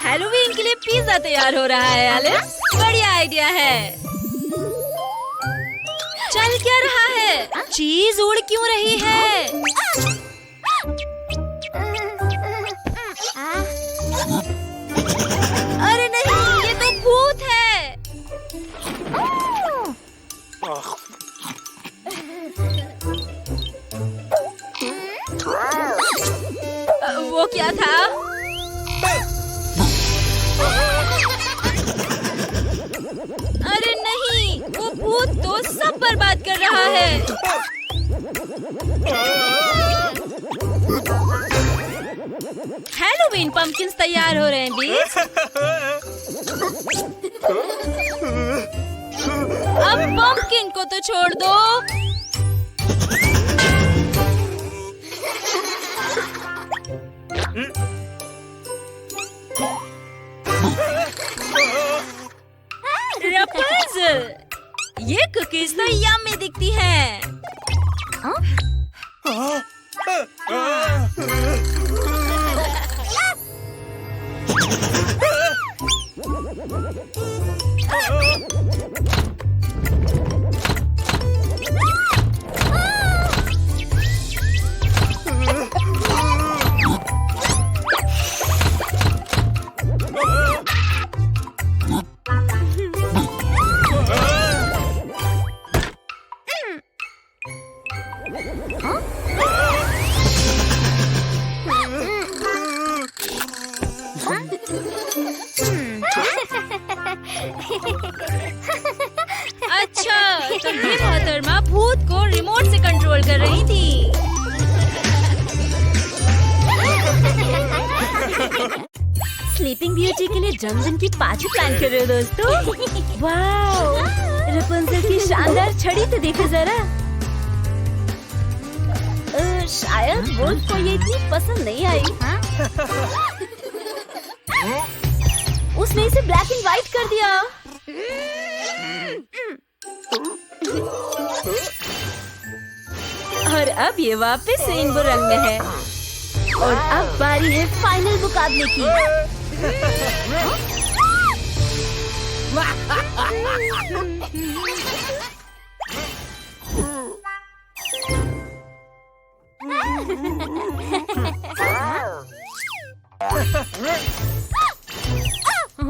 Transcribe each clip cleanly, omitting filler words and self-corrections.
Halloween के लिए pizza तैयार हो रहा है एलिस। बढ़िया आइडिया है। चल क्या रहा है? चीज उड़ क्यों रही है? अरे नहीं, ये तो भूत है। वो क्या था? अरे नहीं, वो भूत तो सब बर्बाद कर रहा है। हैलोवीन पंपकिन्स तैयार हो रहे हैं बीज। अब पंपकिन को तो छोड़ दो। रपुंज़ल, ये कुकीज तो यम्मी दिखती हैं। अच्छा, तो ये मोहतरमा भूत को रिमोट से कंट्रोल कर रही थी। स्लीपिंग ब्यूटी के लिए जन्मदिन की पार्टी प्लान कर रहे हो दोस्तों? वाओ, रपुंज़ल की शानदार छड़ी तो देखो जरा। शायद वुल्फ को ये इतनी पसंद नहीं आई। उसने इसे ब्लैक एंड व्हाइट कर दिया। और अब ये वापस रेनबो रंग में है। और अब बारी है फाइनल मुकाबले की।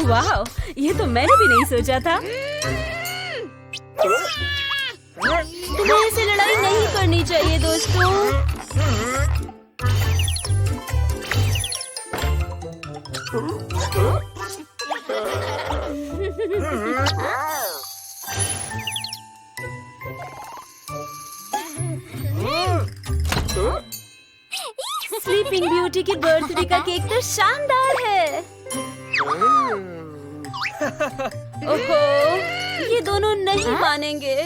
वाह, ये तो मैंने भी नहीं सोचा था। तुम्हें ऐसे लड़ाई नहीं करनी चाहिए दोस्तों। स्लीपिंग ब्यूटी की बर्थडे का केक तो शानदार है। ओहो, ये दोनों नहीं मानेंगे।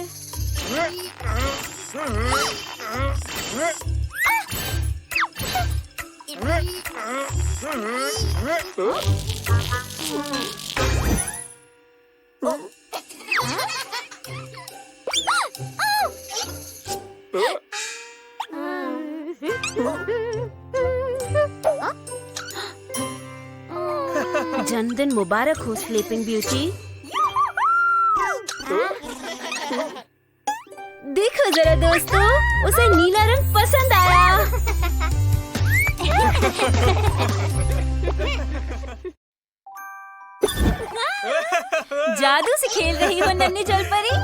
जन्मदिन मुबारक हो स्लीपिंग ब्यूटी। देखो जरा दोस्तों, उसे नीला रंग पसंद आया। जादू से खेल रही हो नन्ही जलपरी।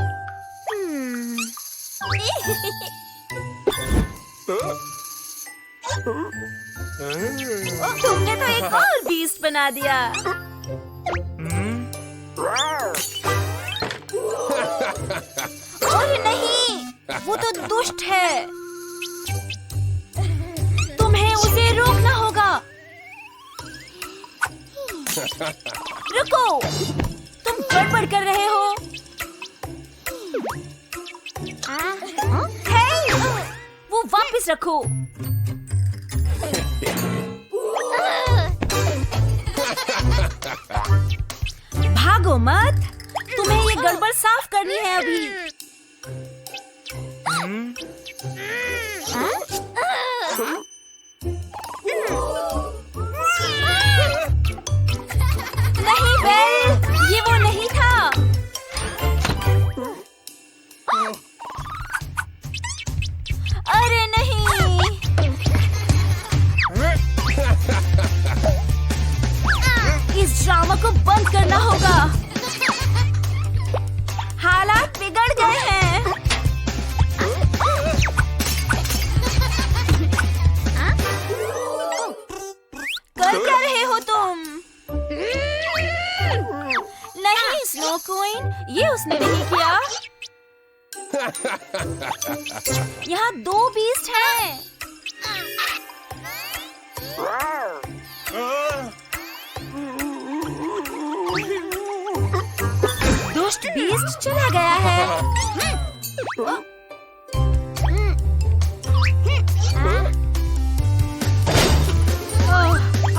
तुमने तो एक और बीस्ट बना दिया। अरे नहीं, वो तो दुष्ट है। तुम्हें उसे रोकना होगा। रुको, तुम गड़बड़ कर रहे हो। हे, वो वापस रखो। भागो मत, तुम्हें ये गड़बड़ साफ करनी है अभी। ड्रामा को बंद करना होगा। हालात बिगड़ गए हैं। कर क्या रहे हो तुम? नहीं स्नो क्वीन, ये उसने नहीं किया। यहाँ 2 बीस्ट हैं। दुष्ट बीस्ट चला गया है। ओह,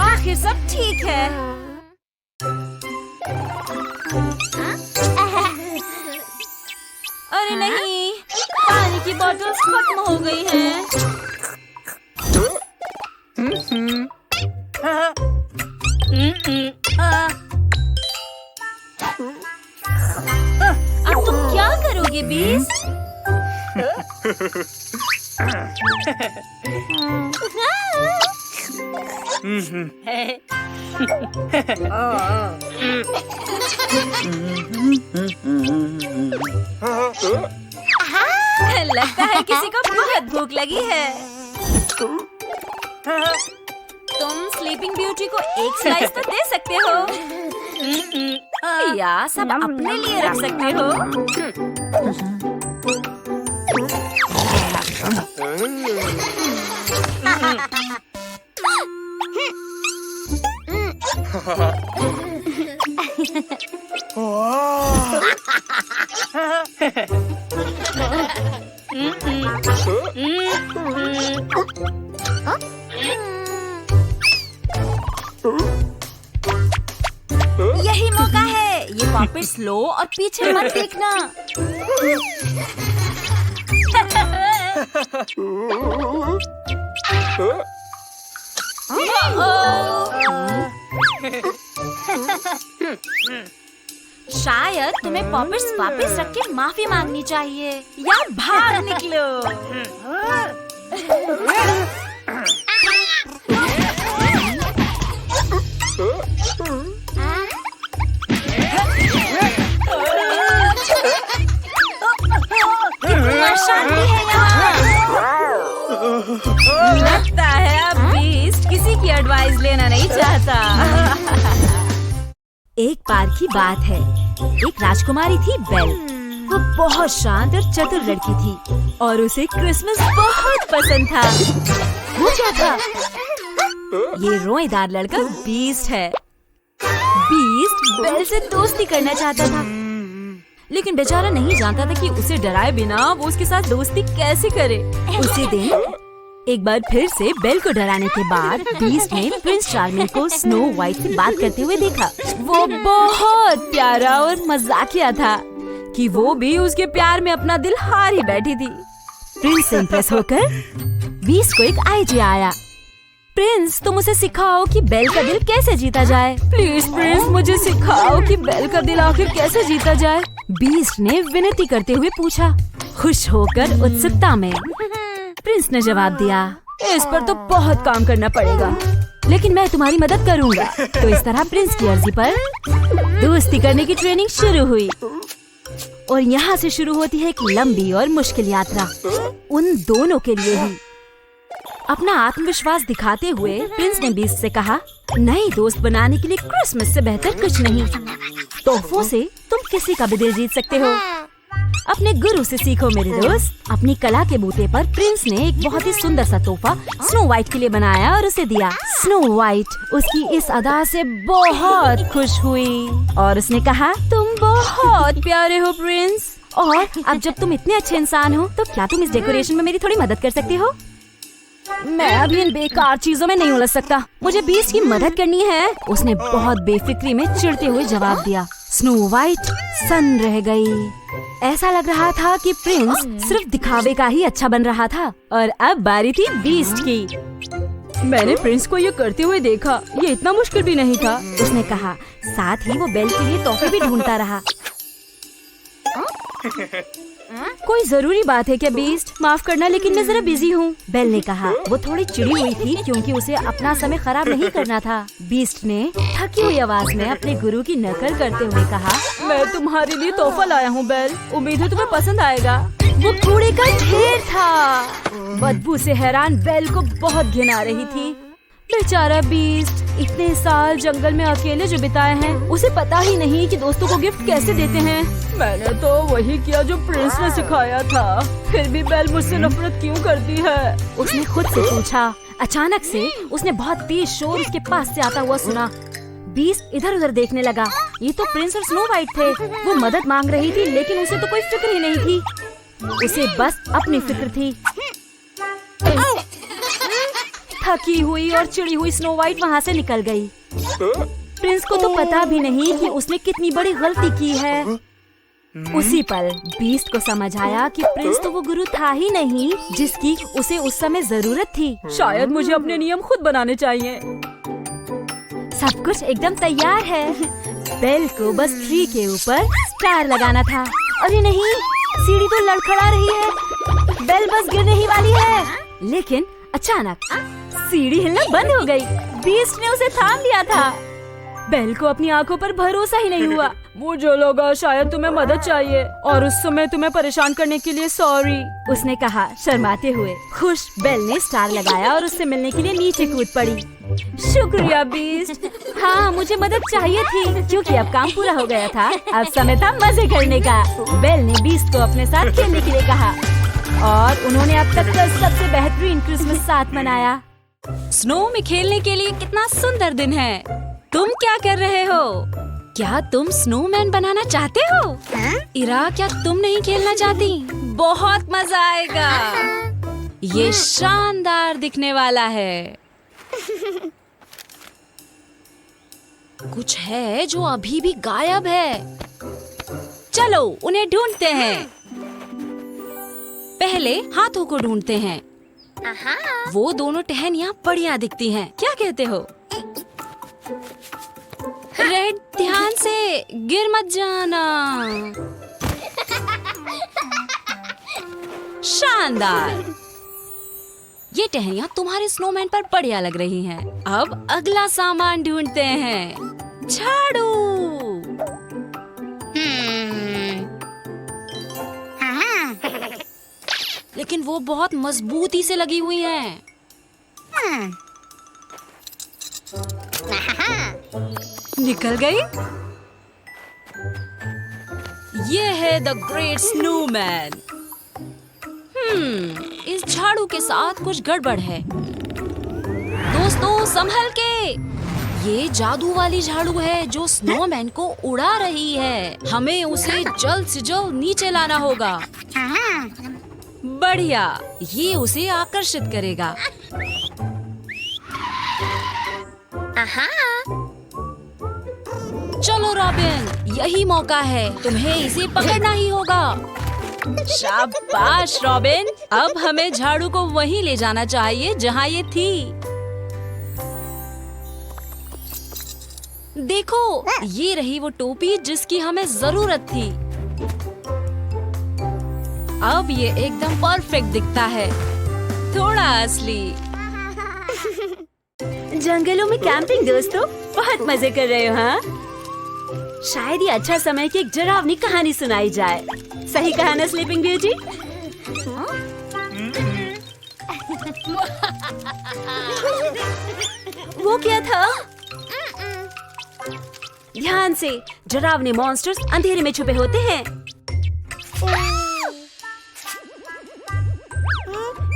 आखिर सब ठीक है। अरे नहीं, पानी की बोतल खत्म हो गई है। अब तुम क्या करोगे बीस्ट? लगता है किसी को बहुत भूख लगी है। तुम स्लीपिंग ब्यूटी को एक स्लाइस तो दे सकते हो या सब अपने लिए रख सकते हो। यही मौका है। ये वापस स्लो और पीछे मत देखना। शायद तुम्हें पॉपिट्स वापस रख के माफी मांगनी चाहिए या भाग निकलो। कितना शांति है यहाँ। लगता है अब बीस्ट किसी की एडवाइस लेना नहीं चाहता। एक बार की बात है, एक राजकुमारी थी बेल। वो बहुत शांत और चतुर लड़की थी और उसे क्रिसमस बहुत पसंद था। वो क्या था? ये रोएदार लड़का बीस्ट है। बीस्ट बेल से दोस्ती करना चाहता था, लेकिन बेचारा नहीं जानता था कि उसे डराए बिना वो उसके साथ दोस्ती कैसे करे। उसी दिन एक बार फिर से बेल को डराने के बाद बीस्ट ने प्रिंस चार्मिंग को स्नो वाइट से बात करते हुए देखा। वो बहुत प्यारा और मजाकिया था कि वो भी उसके प्यार में अपना दिल हार ही बैठी थी। प्रिंस से इम्प्रेस होकर बीस्ट को एक आइडिया आया। प्रिंस, तुम उसे सिखाओ कि बेल का दिल कैसे जीता जाए। प्लीज प्रिंस, मुझे सिखाओ कि बेल का दिल आखिर कैसे जीता जाए। बीस्ट ने विनती करते हुए पूछा, खुश होकर उत्सुकता में। प्रिंस ने जवाब दिया, इस पर तो बहुत काम करना पड़ेगा, लेकिन मैं तुम्हारी मदद करूंगा। तो इस तरह प्रिंस की अर्जी पर दोस्ती करने की ट्रेनिंग शुरू हुई और यहाँ से शुरू होती है एक लंबी और मुश्किल यात्रा उन दोनों के लिए ही। अपना आत्मविश्वास दिखाते हुए प्रिंस ने बीस्ट से कहा, नई दोस्त बनाने के लिए क्रिसमस से बेहतर कुछ नहीं। तोहफों से तुम किसी का भी दिल जीत सकते हो। अपने गुरु से सीखो मेरे दोस्त। अपनी कला के बूते पर प्रिंस ने एक बहुत ही सुंदर सा तोहफा स्नो वाइट के लिए बनाया और उसे दिया। स्नो वाइट उसकी इस अदा से बहुत खुश हुई और उसने कहा, तुम बहुत प्यारे हो प्रिंस, और अब जब तुम इतने अच्छे इंसान हो तो क्या तुम इस डेकोरेशन में मेरी थोड़ी मदद कर सकते हो? मैं अभी इन बेकार चीजों में नहीं उलझ सकता, मुझे बीस्ट की मदद करनी है। उसने बहुत बेफिक्री में चिढ़ते हुए जवाब दिया। स्नो वाइट सन्न रह गई। ऐसा लग रहा था कि प्रिंस सिर्फ दिखावे का ही अच्छा बन रहा था और अब बारी थी बीस्ट की। मैंने प्रिंस को ये करते हुए देखा, ये इतना मुश्किल भी नहीं था, उसने कहा। साथ ही वो बेल के लिए तोहफे भी ढूंढता रहा। कोई जरूरी बात है क्या बीस्ट? माफ करना लेकिन मैं जरा बिजी हूँ, बेल ने कहा। वो थोड़ी चिड़ी हुई थी क्योंकि उसे अपना समय खराब नहीं करना था। बीस्ट ने थकी हुई आवाज में अपने गुरु की नकल करते हुए कहा, मैं तुम्हारे लिए तोहफा लाया हूँ बेल, उम्मीद है तुम्हें पसंद आएगा। वो कूड़े का ढेर था। बदबू से हैरान बेल को बहुत घिन आ रही थी। बेचारा बीस्ट, इतने साल जंगल में अकेले जो बिताए हैं, उसे पता ही नहीं कि दोस्तों को गिफ्ट कैसे देते हैं। मैंने तो वही किया जो प्रिंस ने सिखाया था, फिर भी बेल मुझसे नफरत क्यों करती है? उसने खुद से पूछा। अचानक से उसने बहुत तेज शोर उसके पास से आता हुआ सुना। बीस्ट इधर उधर देखने लगा। ये तो प्रिंस और स्नो वाइट थे। वो मदद मांग रही थी लेकिन उसे तो कोई फिक्र ही नहीं थी। उसे बस अपनी फिक्र थी। थकी हुई और चिड़ी हुई स्नो वाइट वहाँ से निकल गई। प्रिंस को तो पता भी नहीं कि उसने कितनी बड़ी गलती की है। उसी पल बीस्ट को समझ आया कि प्रिंस तो वो गुरु था ही नहीं जिसकी उसे उस समय जरूरत थी। शायद मुझे अपने नियम खुद बनाने चाहिए। सब कुछ एकदम तैयार है। बेल को बस ट्री के ऊपर स्टार लगाना था। अरे नहीं, सीढ़ी तो लड़खड़ा रही है। बेल बस गिरने ही वाली है। लेकिन अचानक सीढ़ी हिलना बंद हो गई। बीस्ट ने उसे थाम लिया था। बेल को अपनी आंखों पर भरोसा ही नहीं हुआ। मुझे लगा शायद तुम्हें मदद चाहिए और उस समय तुम्हें परेशान करने के लिए सॉरी, उसने कहा शर्माते हुए। खुश बेल ने स्टार लगाया और उससे मिलने के लिए नीचे कूद पड़ी। शुक्रिया बीस्ट। हाँ, मुझे मदद चाहिए थी क्योंकि अब काम पूरा हो गया था। अब समय था मजे करने का। बेल ने बीस्ट को अपने साथ खेलने के लिए कहा और उन्होंने अब तक का सबसे बेहतरीन क्रिसमस साथ मनाया। स्नो में खेलने के लिए कितना सुंदर दिन है। तुम क्या कर रहे हो? क्या तुम स्नोमैन बनाना चाहते हो? इरा, क्या तुम नहीं खेलना चाहती? बहुत मजा आएगा। ये शानदार दिखने वाला है। कुछ है जो अभी भी गायब है। चलो उन्हें ढूंढते हैं। पहले हाथों को ढूंढते हैं। वो दोनों टहनियाँ बढ़िया दिखती हैं। क्या कहते हो? रेड, ध्यान से गिर मत जाना। शानदार। ये टहनियाँ तुम्हारे स्नोमैन पर बढ़िया लग रही हैं। अब अगला सामान ढूंढते हैं। झाड़ू। लेकिन वो बहुत मजबूती से लगी हुई हैं। निकल गई। ये है द ग्रेट स्नोमैन। इस झाड़ू के साथ कुछ गड़बड़ है। दोस्तों संभल के, ये जादू वाली झाड़ू है जो स्नोमैन को उड़ा रही है। हमें उसे जल्द से जल्द नीचे लाना होगा। बढ़िया, ये उसे आकर्षित करेगा। चलो रॉबिन, यही मौका है। तुम्हें इसे पकड़ना ही होगा। शाबाश रॉबिन। अब हमें झाड़ू को वहीं ले जाना चाहिए जहाँ ये थी। देखो, ये रही वो टोपी जिसकी हमें जरूरत थी। अब ये एकदम परफेक्ट दिखता है, थोड़ा असली। जंगलों में कैंपिंग दोस्तों, बहुत मजे कर रहे हो हाँ? शायद ये अच्छा समय कि एक डरावनी कहानी सुनाई जाए। सही कहा ना स्लीपिंग ब्यूटी? वो क्या था? ध्यान से, डरावने मॉन्स्टर्स अंधेरे में छुपे होते हैं।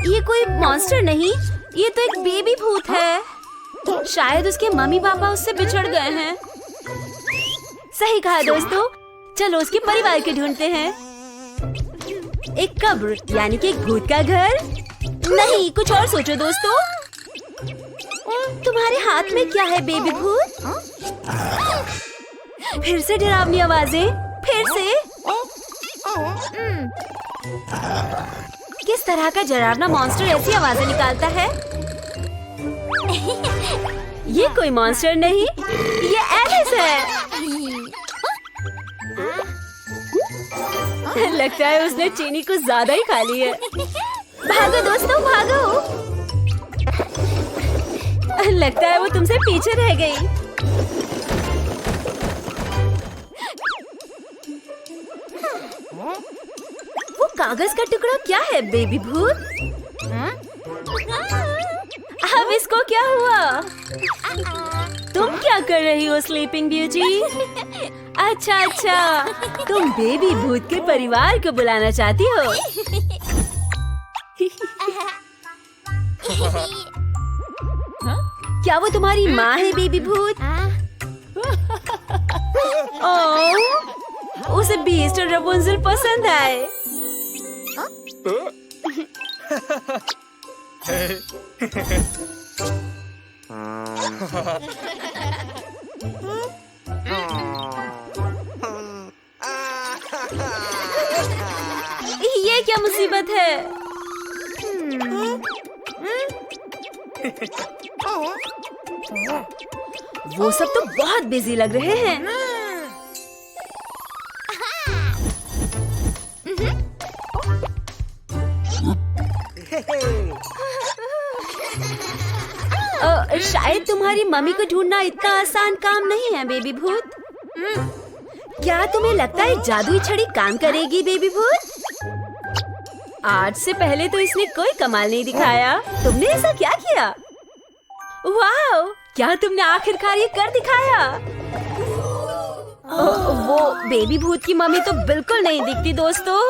ये कोई मॉन्स्टर नहीं, ये तो एक बेबी भूत है। शायद उसके मम्मी पापा उससे बिछड़ गए हैं। सही कहा दोस्तों। चलो उसके परिवार के ढूंढते हैं। एक कब्र यानी कि एक भूत का घर? नहीं, कुछ और सोचो दोस्तों। तुम्हारे हाथ में क्या है बेबी भूत? फिर से डरावनी आवाजें, फिर से। किस तरह का डरावना मॉन्स्टर ऐसी आवाजें निकालता है? ये कोई मॉन्स्टर नहीं, ये एलिस है। लगता है उसने चीनी कुछ ज्यादा ही खा ली है। भागो दोस्तों भागो। लगता है वो तुमसे पीछे रह गई। वो कागज का टुकड़ा क्या है बेबी भूत? अब इसको क्या हुआ? तुम क्या कर रही हो स्लीपिंग ब्यूटी? अच्छा अच्छा, तुम बेबी भूत के परिवार को बुलाना चाहती हो। क्या वो तुम्हारी माँ है बेबी भूत? ओह, उसे बीस्ट और रपुंज़ल पसंद आए। ये क्या मुसीबत है? वो सब तो बहुत बिजी लग रहे हैं। शायद तुम्हारी मम्मी को ढूंढना इतना आसान काम नहीं है बेबी भूत। क्या तुम्हें लगता है जादुई छड़ी काम करेगी बेबी भूत? आज से पहले तो इसने कोई कमाल नहीं दिखाया। तुमने ऐसा क्या किया? वाह, क्या तुमने आखिरकार ये कर दिखाया? वो बेबी भूत की मम्मी तो बिल्कुल नहीं दिखती दोस्तों।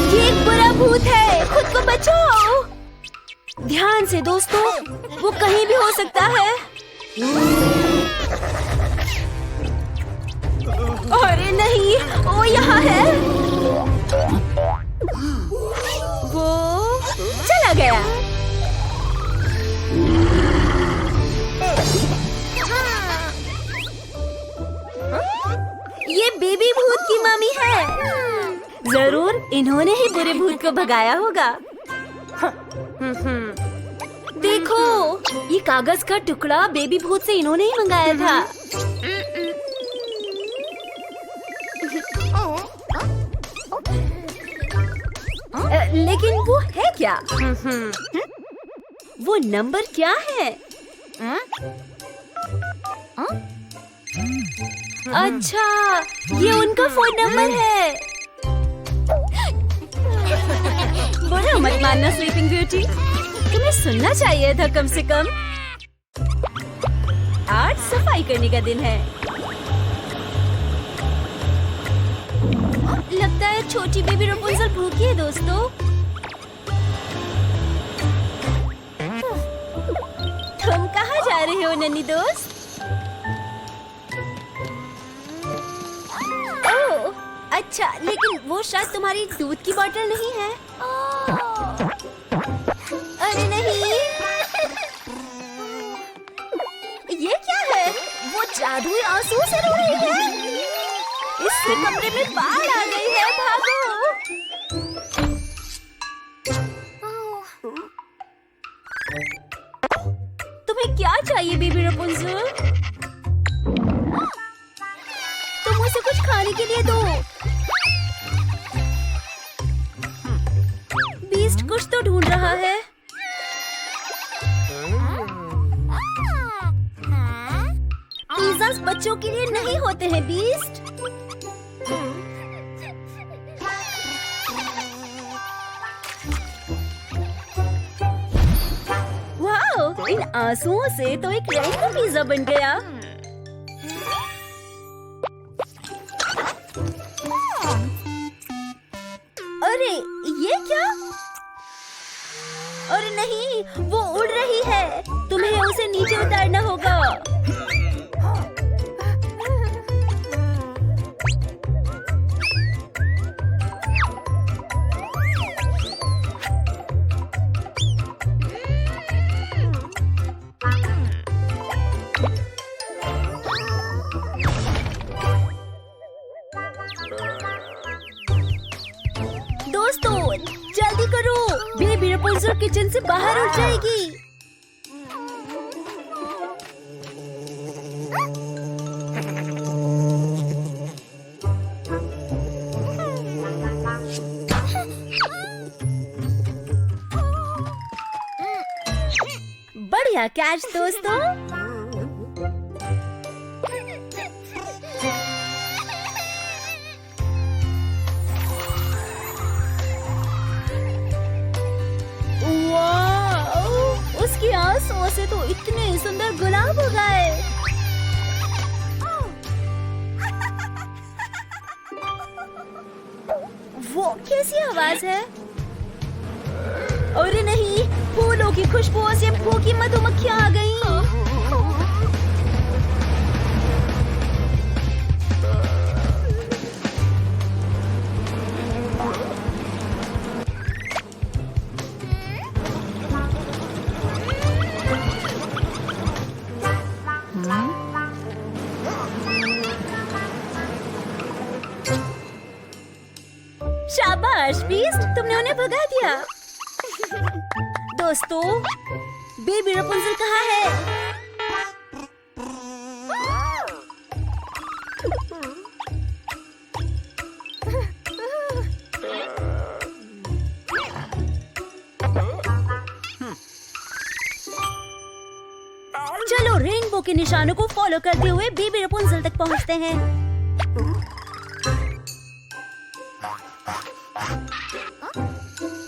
ये एक बुरा भूत है, खुद को बचाओ। ध्यान से दोस्तों, वो कहीं भी हो सकता है। अरे नहीं, वो यहाँ है। वो चला गया। ये बेबी भूत की मम्मी है। जरूर इन्होंने ही बुरे भूत को भगाया होगा। देखो, ये कागज का टुकड़ा बेबी भूत से इन्होंने ही मंगाया था। लेकिन वो है क्या? वो नंबर क्या है? अच्छा, ये उनका फोन नंबर है। बुरा मत मानना स्लीपिंग ब्यूटी, तुम्हें सुनना चाहिए था कम से कम। आज सफाई करने का दिन है। लगता है छोटी बेबी रपुंज़ल भूखी है दोस्तों। तुम कहाँ जा रहे हो नन्ही दोस्त? ओह, अच्छा, लेकिन वो शायद तुम्हारी दूध की बोतल नहीं है। अरे नहीं, ये क्या है? वो जादुई आंसू से रो रही है। इससे कमरे में बाढ़ आ गई है, भागो। तुम्हें क्या चाहिए बेबी रपुंज़ल? तुम उसे कुछ खाने के लिए दो। बीस्ट कुछ तो ढूंढ रहा है। पिज़्ज़ा बच्चों के लिए नहीं होते हैं बीस्ट। वाह, इन आंसुओं से तो एक रेनबो पिज़्ज़ा बन गया। अरे ये क्या? अरे नहीं, वो उड़ रही है। तुम्हें उसे नीचे उतारना होगा। दोस्तों, जल्दी करो, बेबी रपुंज़ल किचन से बाहर उठ जाएगी। बढ़िया कैच दोस्तों। वाह, उसकी आंसुओं से तो इतने सुंदर गुलाब हो गए। वो कैसी आवाज है? अरे नहीं, फूलों की खुशबुओं से भूखी मधुमक्खियां आ गईं। शाबाश बीस्ट, तुमने उन्हें भगा दिया। दोस्तों, बेबी रपुंज़ल कहाँ है? चलो रेनबो के निशानों को फॉलो करते हुए बेबी रपुंज़ल तक पहुँचते हैं।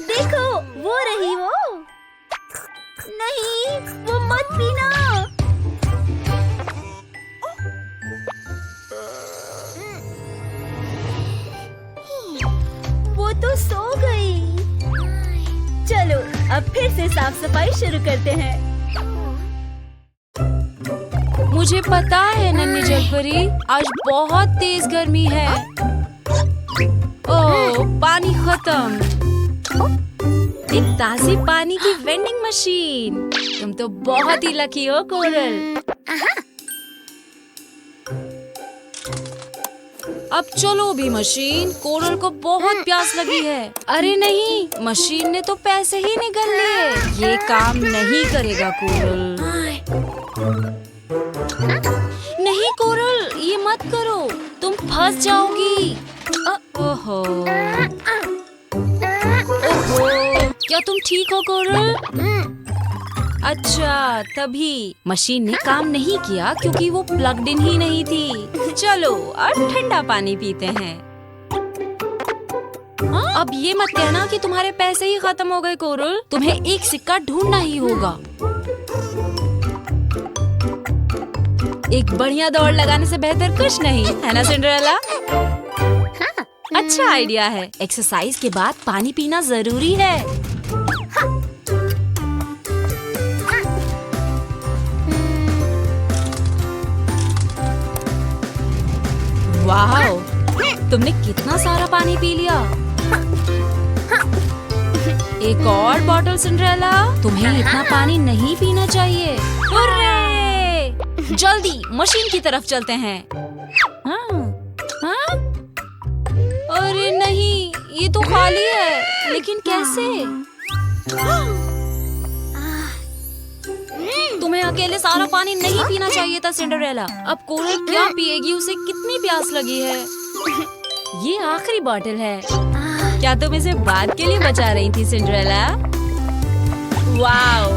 देखो, वो रही वो। नहीं, वो मत पीना। वो तो सो गई। चलो अब फिर से साफ सफाई शुरू करते हैं। मुझे पता है नन्ही जलपरी, आज बहुत तेज गर्मी है। ओह, पानी खत्म। एक ताज़ी पानी की वेंडिंग मशीन। तुम तो बहुत ही लकी हो कोरल। अब चलो भी मशीन, कोरल को बहुत प्यास लगी है। अरे नहीं, मशीन ने तो पैसे ही निगल लिए। ये काम नहीं करेगा कोरल। नहीं कोरल, ये मत करो, तुम फंस जाओगी। ओहो, क्या तुम ठीक हो कोरल? अच्छा, तभी मशीन ने काम नहीं किया क्योंकि वो प्लग्ड इन ही नहीं थी। चलो अब ठंडा पानी पीते हैं। अब ये मत कहना कि तुम्हारे पैसे ही खत्म हो गए कोरल। तुम्हें एक सिक्का ढूंढना ही होगा। एक बढ़िया दौड़ लगाने से बेहतर कुछ नहीं है ना सिंड्रेला? अच्छा आइडिया है। एक्सरसाइज के बाद पानी पीना जरूरी है। वाह, तुमने कितना सारा पानी पी लिया। एक और बॉटल सिंड्रेला। तुम्हें इतना पानी नहीं पीना चाहिए। हुर्रे! जल्दी मशीन की तरफ चलते हैं। हाँ? अरे नहीं, ये तो खाली है। लेकिन कैसे? तुम्हें अकेले सारा पानी नहीं पीना चाहिए था सिंड्रेला। अब कोरल क्या पिएगी? उसे कितनी प्यास लगी है। ये आखिरी बॉटल है। क्या तुम इसे बाद के लिए बचा रही थी सिंड्रेला? वाओ,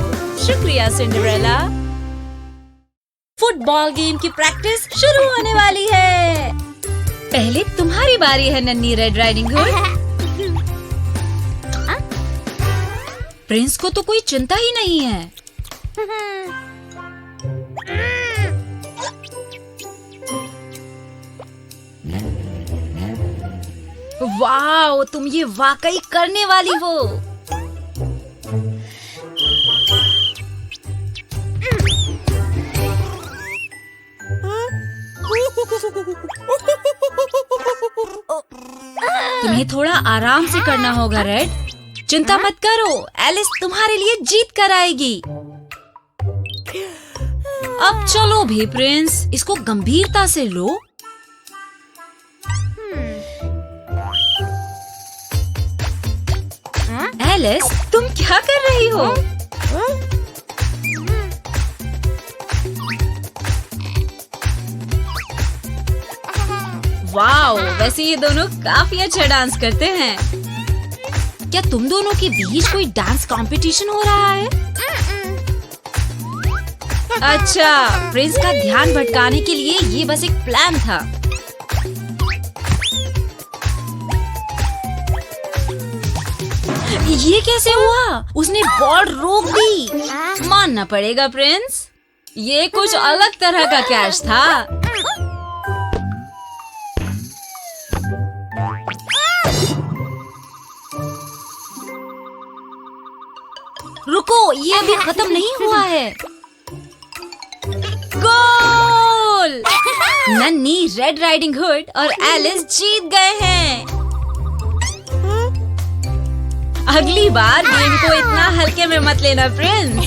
शुक्रिया सिंड्रेला। फुटबॉल गेम की प्रैक्टिस शुरू होने वाली है। पहले तुम्हारी बारी है नन्ही रेड राइडिंग हुड। प्रिंस को तो कोई चिंता ही नहीं है। वाओ, तुम ये वाकई करने वाली हो। तुम्हें थोड़ा आराम से करना होगा रेड। चिंता मत करो, एलिस तुम्हारे लिए जीत कर आएगी। अब चलो भी प्रिंस, इसको गंभीरता से लो। एलिस, तुम क्या कर रही हो? वाओ, वैसे ये दोनों काफी अच्छा डांस करते हैं। क्या तुम दोनों के बीच कोई डांस कंपटीशन हो रहा है? अच्छा, प्रिंस का ध्यान भटकाने के लिए ये बस एक प्लान था। ये कैसे हुआ? उसने बॉल रोक दी। मानना पड़ेगा प्रिंस, ये कुछ अलग तरह का कैच था। रुको, ये अभी खत्म नहीं हुआ है। गोल! नन्ही, रेड राइडिंग हुड और एलिस जीत गए हैं। अगली बार गेम को इतना हल्के में मत लेना प्रिंस।